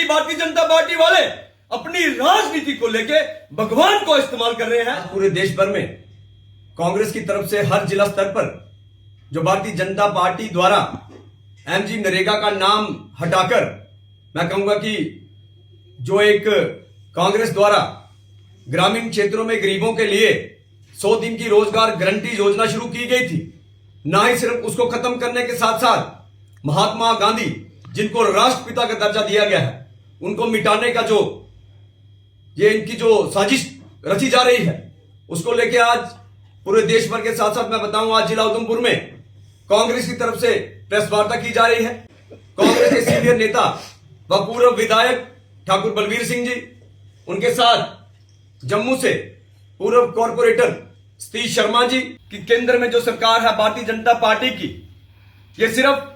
कि भारतीय जनता पार्टी वाले अपनी राजनीति को लेके भगवान को इस्तेमाल कर रहे हैं। पूरे देश भर में कांग्रेस की तरफ से हर जिला स्तर पर जो भारतीय जनता पार्टी द्वारा एमजी नरेगा का नाम हटाकर मैं कहूंगा कि जो एक कांग्रेस द्वारा ग्रामीण क्षेत्रों में गरीबों के लिए 100 दिन की रोजगार गारंटी योजना शुरू की गई थी, ना ही सिर्फ उसको खत्म करने के साथ साथ महात्मा गांधी जिनको राष्ट्रपिता का दर्जा दिया गया है उनको मिटाने का जो ये इनकी जो साजिश रची जा रही है उसको लेके आज पूरे देश भर के साथ साथ मैं बताऊं आज जिला उधमपुर में कांग्रेस की तरफ से प्रेस वार्ता की जा रही है। कांग्रेस के सीनियर नेता व पूर्व विधायक ठाकुर बलवीर सिंह जी, उनके साथ जम्मू से पूर्व कॉर्पोरेटर सतीश शर्मा जी की केंद्र में जो सरकार है भारतीय जनता पार्टी की, ये सिर्फ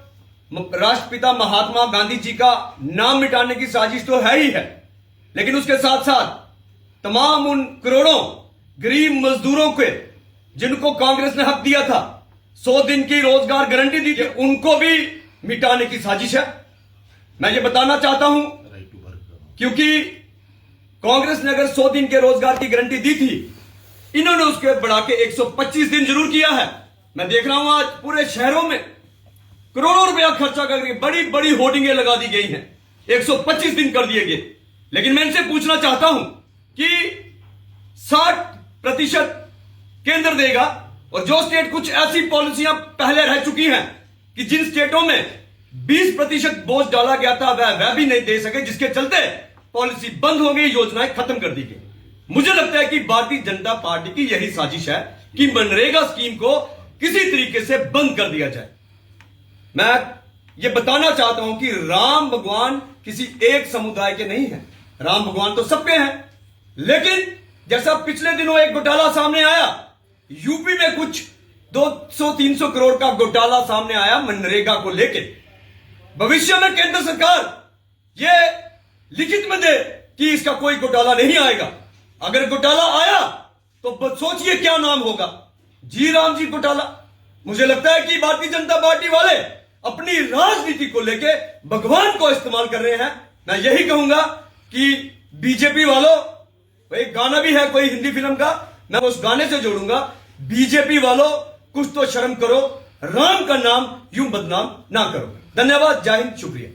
राष्ट्रपिता महात्मा गांधी जी का नाम मिटाने की साजिश तो है ही है, लेकिन उसके साथ साथ तमाम उन करोड़ों गरीब मजदूरों के जिनको कांग्रेस ने हक दिया था, 100 दिन की रोजगार गारंटी दी थी, उनको भी मिटाने की साजिश है। मैं ये बताना चाहता हूं क्योंकि कांग्रेस ने अगर 100 दिन के रोजगार की गारंटी दी थी, इन्होंने उसके बढ़ा के 125 दिन जरूर किया है। मैं देख रहा हूं आज पूरे शहरों में करोड़ों रुपया खर्चा करके बड़ी बड़ी होर्डिंगें लगा दी गई हैं, 125 दिन कर दिए गए। लेकिन मैं इनसे पूछना चाहता हूं कि 60% केंद्र देगा और जो स्टेट कुछ ऐसी पॉलिसियां पहले रह चुकी हैं कि जिन स्टेटों में 20% बोझ डाला गया था वह भी नहीं दे सके, जिसके चलते पॉलिसी बंद हो गई, योजनाएं खत्म कर दी गई। मुझे लगता है कि भारतीय जनता पार्टी की यही साजिश है कि मनरेगा स्कीम को किसी तरीके से बंद कर दिया जाए। मैं ये बताना चाहता हूं कि राम भगवान किसी एक समुदाय के नहीं है, राम भगवान तो सबके हैं। लेकिन जैसा पिछले दिनों एक घोटाला सामने आया, यूपी में कुछ 200-300 करोड़ का घोटाला सामने आया मनरेगा को लेके। भविष्य में केंद्र सरकार ये लिखित में दे कि इसका कोई घोटाला नहीं आएगा। अगर घोटाला आया तो सोचिए क्या नाम होगा, जी राम जी घोटाला। मुझे लगता है कि भारतीय जनता पार्टी वाले अपनी राजनीति को लेके भगवान को इस्तेमाल कर रहे हैं। मैं यही कहूंगा कि बीजेपी वालों, एक गाना भी है कोई हिंदी फिल्म का, मैं उस गाने से जोड़ूंगा, बीजेपी वालों कुछ तो शर्म करो, राम का नाम यूं बदनाम ना करो। धन्यवाद, जय हिंद, शुक्रिया।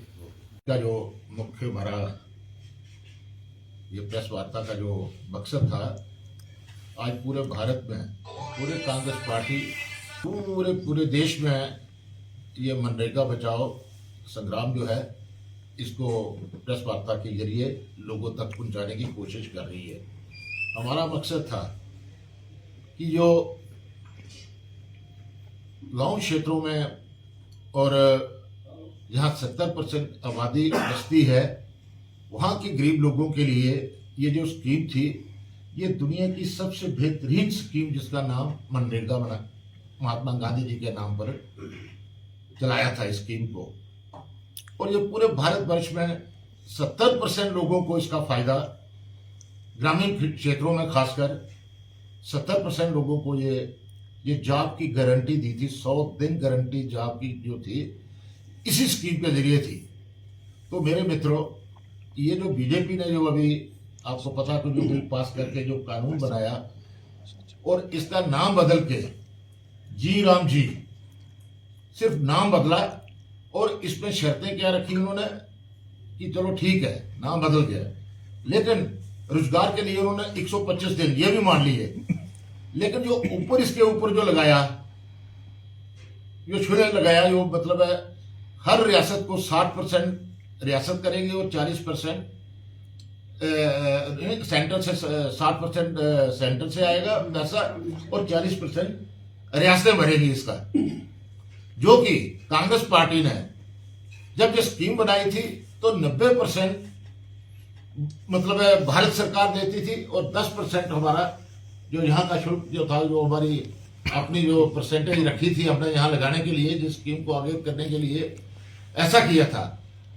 का जो मुख्य हमारा ये प्रेस वार्ता का जो मकसद था, आज पूरे भारत में पूरे कांग्रेस पार्टी पूरे देश में ये मनरेगा बचाओ संग्राम जो है इसको प्रेस वार्ता के जरिए लोगों तक पहुंचाने की कोशिश कर रही है। हमारा मकसद था कि जो गांव क्षेत्रों में और जहां 70% आबादी बसती है वहां के गरीब लोगों के लिए ये जो स्कीम थी, ये दुनिया की सबसे बेहतरीन स्कीम जिसका नाम मनरेगा बना, महात्मा गांधी जी के नाम पर चलाया था इस स्कीम को। और ये पूरे भारतवर्ष में 70% लोगों को इसका फायदा, ग्रामीण क्षेत्रों में खासकर 70% लोगों को ये जॉब की गारंटी दी थी। 100 दिन गारंटी जॉब की जो थी इसी स्कीम के जरिए थी। तो मेरे मित्रों, ये जो बीजेपी ने जो अभी आपको पता तो जो बिल पास करके जो कानून बनाया और इसका नाम बदल के जी राम जी, सिर्फ नाम बदला और इसमें शर्तें क्या रखी उन्होंने कि चलो ठीक है नाम बदल गया, लेकिन रोजगार के लिए उन्होंने 125 दिन ये भी मान लिए। लेकिन जो ऊपर इसके ऊपर जो लगाया, जो छुरे लगाया, जो मतलब है हर रियासत को 60% रियासत करेंगे और 40% सेंटर से 60% सेंटर से आएगा पैसा और 40% रियासतें भरेगी इसका। जो कि कांग्रेस पार्टी ने जब ये स्कीम बनाई थी तो 90% मतलब है भारत सरकार देती थी और 10% हमारा जो यहाँ का शुल्क जो था, जो हमारी अपनी जो परसेंटेज रखी थी अपने यहाँ लगाने के लिए, जिस स्कीम को आगे करने के लिए ऐसा किया था।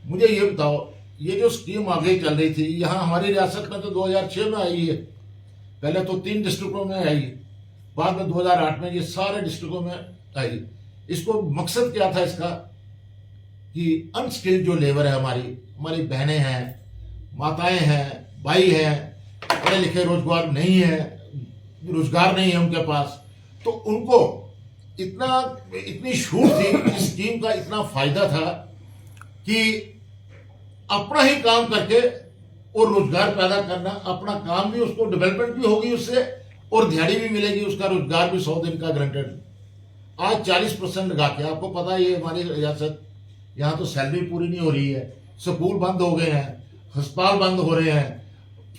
मुझे ये बताओ, ये जो स्कीम आगे चल रही थी यहाँ हमारी रियासत में तो 2006 में आई है, पहले तो 3 डिस्ट्रिक्टों में आई, बाद में 2008 में ये सारे डिस्ट्रिक्टों में आई। इसको मकसद क्या था इसका कि अनस्किल्ड जो लेबर है, हमारी बहनें हैं, माताएं हैं, भाई हैं, पढ़े लिखे रोजगार नहीं है उनके पास, तो उनको इतनी छूट थी, इस स्कीम का इतना फायदा था कि अपना ही काम करके और रोजगार पैदा करना, अपना काम भी, उसको डेवलपमेंट भी होगी उससे और दिहाड़ी भी मिलेगी, उसका रोजगार भी 100 दिन का ग्रांटेड। आज 40% लगा के, आपको पता है ये हमारी रियासत, यहाँ तो सैलरी पूरी नहीं हो रही है, स्कूल बंद हो गए हैं, अस्पताल बंद हो रहे हैं,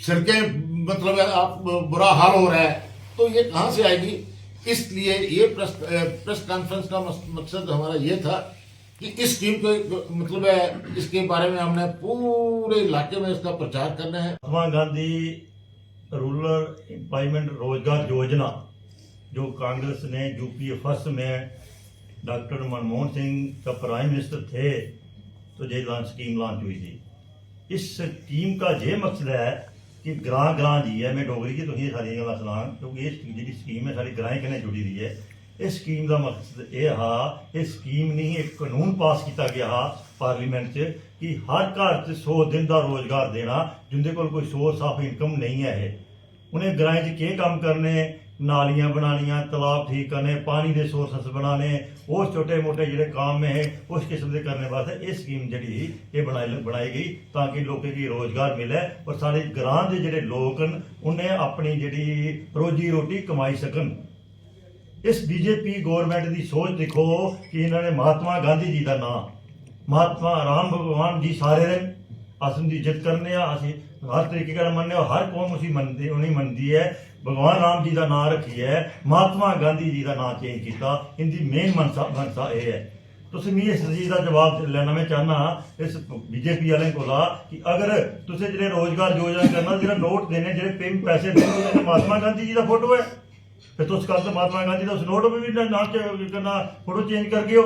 सड़कें मतलब आप बुरा हाल हो रहा है, तो ये कहाँ से आएगी? इसलिए ये प्रेस कॉन्फ्रेंस का मकसद हमारा ये था कि इस स्कीम को मतलब है, इसके बारे में हमने पूरे इलाके में इसका प्रचार करना है। महात्मा गांधी रूरल एम्प्लॉयमेंट रोजगार योजना जो कांग्रेस ने यूपीए फर्स्ट में डॉक्टर मनमोहन सिंह का प्राइम मिनिस्टर थे तो ये स्कीम लॉन्च हुई थी। इस स्कीम का ये मकसद है कि ग्रां ग्रां जी है, मैं डोगरी की तुम सारी गल्लां सुना, क्योंकि ये जी स्कीम है सारी ग्राएं कन्नै जुड़ी दी है। इस स्कीम का मकसद यह हा, इस स्कीम नहीं एक कानून पास किया गया हा पार्लीमेंट च कि हर घर च 100 दिन का रोजगार देना जिंदे कोल कोई सोर्स ऑफ इनकम नहीं है। उन्हें ग्राएं च केह् कम्म करने, नालियां बनानियां, तलाब ठीक करने, पानी के सोर्सेस बनाने, वो छोटे मोटे जोड़े काम है उस किस्म के करने वास्ते ये स्कीम जी ये बनाई गई ताकि लोगों की रोजगार मिले और सारे ग्रां के जोड़े लोग न उन्हें अपनी जी रोजी रोटी कमाई सकन। इस बीजेपी गौरमेंट की सोच देखो कि इन्होंने महात्मा गांधी जी का नाम, महात्मा राम भगवान जी सारे दिन अस उनकी इज्जत करने, अस हर तरीके का मनने, हर कौम उसी मनती उन्हें मनती है। भगवान राम जी का नाम रखी है, महात्मा गांधी जी का नाम चेंज किया, इनकी मेन मनसा यह है। तुम मैं इस चीज़ का जवाब लेना मैं चाहना इस बीजेपी वाले को कि अगर तुम जो रोजगार योजना करना, जो नोट देने, जो पैसे देने, महात्मा गांधी जी का फोटो है, फिर तुम कल तो महात्मा गांधी का उस नोट में भी नाम करना फोटो चेंज कर गए हो।